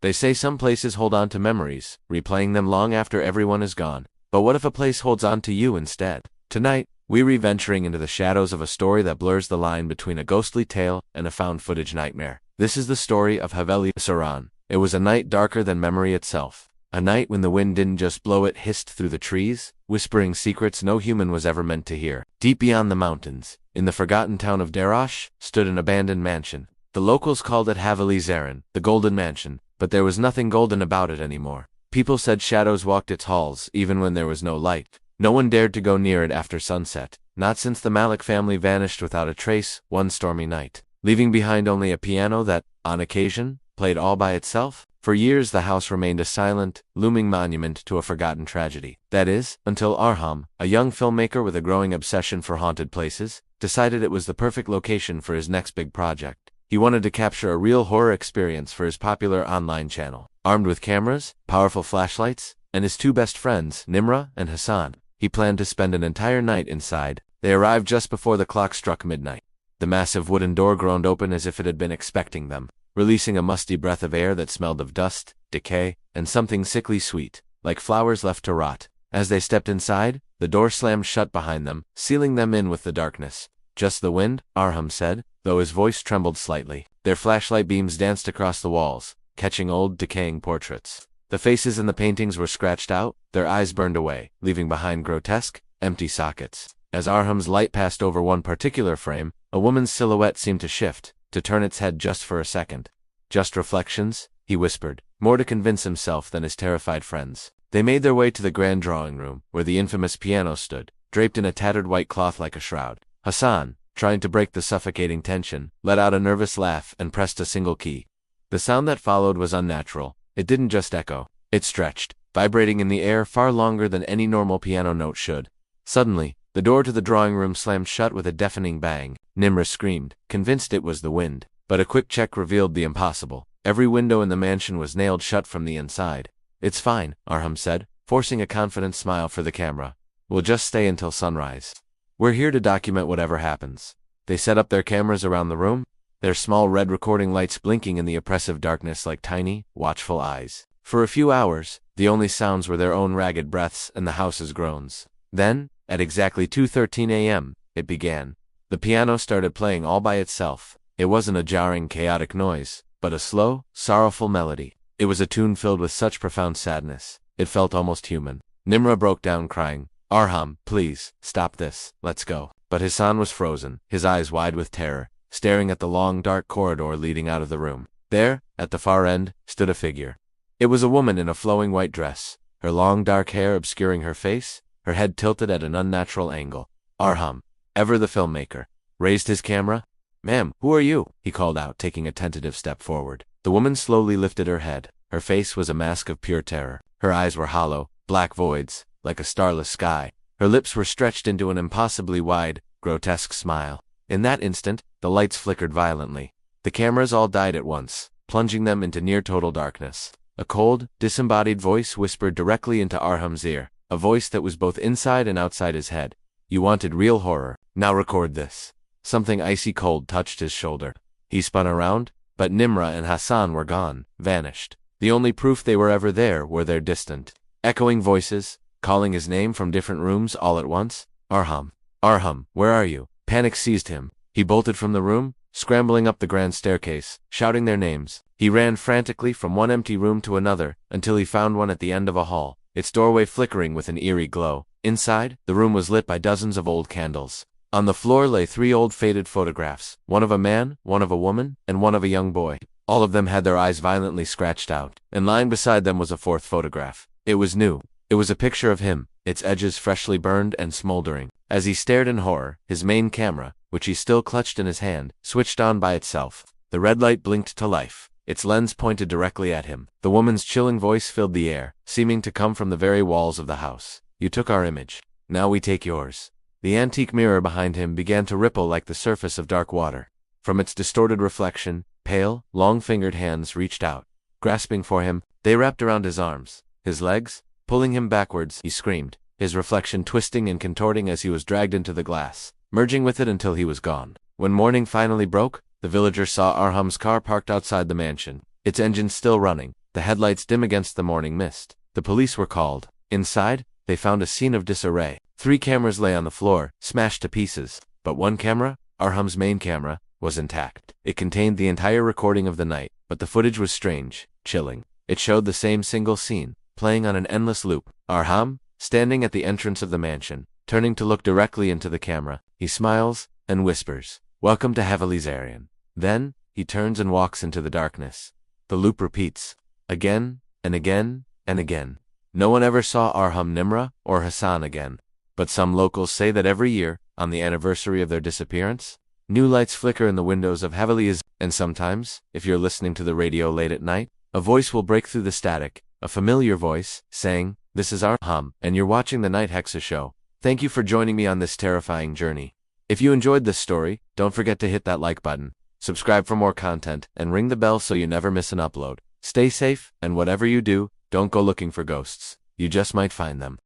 They say some places hold on to memories, replaying them long after everyone is gone. But what if a place holds on to you instead? Tonight, we're venturing into the shadows of a story that blurs the line between a ghostly tale and a found-footage nightmare. This is the story of Haveli-e-Zareen. It was a night darker than memory itself. A night when the wind didn't just blow, it hissed through the trees, whispering secrets no human was ever meant to hear. Deep beyond the mountains, in the forgotten town of Darash, stood an abandoned mansion. The locals called it Haveli-e-Zareen, the Golden Mansion, but there was nothing golden about it anymore. People said shadows walked its halls even when there was no light. No one dared to go near it after sunset, not since the Malik family vanished without a trace one stormy night, leaving behind only a piano that, on occasion, played all by itself. For years the house remained a silent, looming monument to a forgotten tragedy. That is, until Arham, a young filmmaker with a growing obsession for haunted places, decided it was the perfect location for his next big project. He wanted to capture a real horror experience for his popular online channel. Armed with cameras, powerful flashlights, and his two best friends, Nimra and Hassan, he planned to spend an entire night inside. They arrived just before the clock struck midnight. The massive wooden door groaned open as if it had been expecting them, releasing a musty breath of air that smelled of dust, decay, and something sickly sweet, like flowers left to rot. As they stepped inside, the door slammed shut behind them, sealing them in with the darkness. "Just the wind," Arham said, though his voice trembled slightly. Their flashlight beams danced across the walls, catching old, decaying portraits. The faces in the paintings were scratched out, their eyes burned away, leaving behind grotesque, empty sockets. As Arham's light passed over one particular frame, a woman's silhouette seemed to shift, to turn its head just for a second. "Just reflections," he whispered, more to convince himself than his terrified friends. They made their way to the grand drawing room, where the infamous piano stood, draped in a tattered white cloth like a shroud. Hassan, trying to break the suffocating tension, let out a nervous laugh and pressed a single key. The sound that followed was unnatural. It didn't just echo. It stretched, vibrating in the air far longer than any normal piano note should. Suddenly, the door to the drawing room slammed shut with a deafening bang. Nimra screamed, convinced it was the wind. But a quick check revealed the impossible. Every window in the mansion was nailed shut from the inside. "It's fine," Arham said, forcing a confident smile for the camera. "We'll just stay until sunrise. We're here to document whatever happens." They set up their cameras around the room, their small red recording lights blinking in the oppressive darkness like tiny, watchful eyes. For a few hours, the only sounds were their own ragged breaths and the house's groans. Then, at exactly 2:13 a.m., it began. The piano started playing all by itself. It wasn't a jarring, chaotic noise, but a slow, sorrowful melody. It was a tune filled with such profound sadness, it felt almost human. Nimra broke down crying, "Arham, please, stop this, let's go." But Hassan was frozen, his eyes wide with terror, staring at the long, dark corridor leading out of the room. There, at the far end, stood a figure. It was a woman in a flowing white dress, her long dark hair obscuring her face, her head tilted at an unnatural angle. Arham, ever the filmmaker, raised his camera. "Ma'am, who are you?" he called out, taking a tentative step forward. The woman slowly lifted her head. Her face was a mask of pure terror. Her eyes were hollow, black voids, like a starless sky. Her lips were stretched into an impossibly wide, grotesque smile. In that instant, the lights flickered violently. The cameras all died at once, plunging them into near-total darkness. A cold, disembodied voice whispered directly into Arham's ear, a voice that was both inside and outside his head. "You wanted real horror. Now record this." Something icy cold touched his shoulder. He spun around, but Nimra and Hassan were gone, vanished. The only proof they were ever there were their distant, echoing voices, calling his name from different rooms all at once. "Arham! Arham, where are you?" Panic seized him. He bolted from the room, scrambling up the grand staircase, shouting their names. He ran frantically from one empty room to another, until he found one at the end of a hall, its doorway flickering with an eerie glow. Inside, the room was lit by dozens of old candles. On the floor lay 3 old faded photographs, one of a man, one of a woman, and one of a young boy. All of them had their eyes violently scratched out, and lying beside them was a 4th photograph. It was new. It was a picture of him, its edges freshly burned and smoldering. As he stared in horror, his main camera, which he still clutched in his hand, switched on by itself. The red light blinked to life. Its lens pointed directly at him. The woman's chilling voice filled the air, seeming to come from the very walls of the house. "You took our image. Now we take yours." The antique mirror behind him began to ripple like the surface of dark water. From its distorted reflection, pale, long-fingered hands reached out. Grasping for him, they wrapped around his arms, his legs, pulling him backwards. He screamed, his reflection twisting and contorting as he was dragged into the glass, merging with it until he was gone. When morning finally broke, the villagers saw Arham's car parked outside the mansion, its engine still running, the headlights dim against the morning mist. The police were called. Inside, they found a scene of disarray. 3 cameras lay on the floor, smashed to pieces. But one camera, Arham's main camera, was intact. It contained the entire recording of the night, but the footage was strange, chilling. It showed the same single scene, playing on an endless loop. Arham, standing at the entrance of the mansion, turning to look directly into the camera, he smiles and whispers, "Welcome to Haveli-e-Zareen." Then, he turns and walks into the darkness. The loop repeats, again and again and again. No one ever saw Arham Nimra or Hassan again. But some locals say that every year, on the anniversary of their disappearance, new lights flicker in the windows of Haveli-e-Zareen, and sometimes, if you're listening to the radio late at night, a voice will break through the static, a familiar voice, saying, "This is Arham, and you're watching the Night Hexa show." Thank you for joining me on this terrifying journey. If you enjoyed this story, don't forget to hit that like button, subscribe for more content, and ring the bell so you never miss an upload. Stay safe, and whatever you do, don't go looking for ghosts. You just might find them.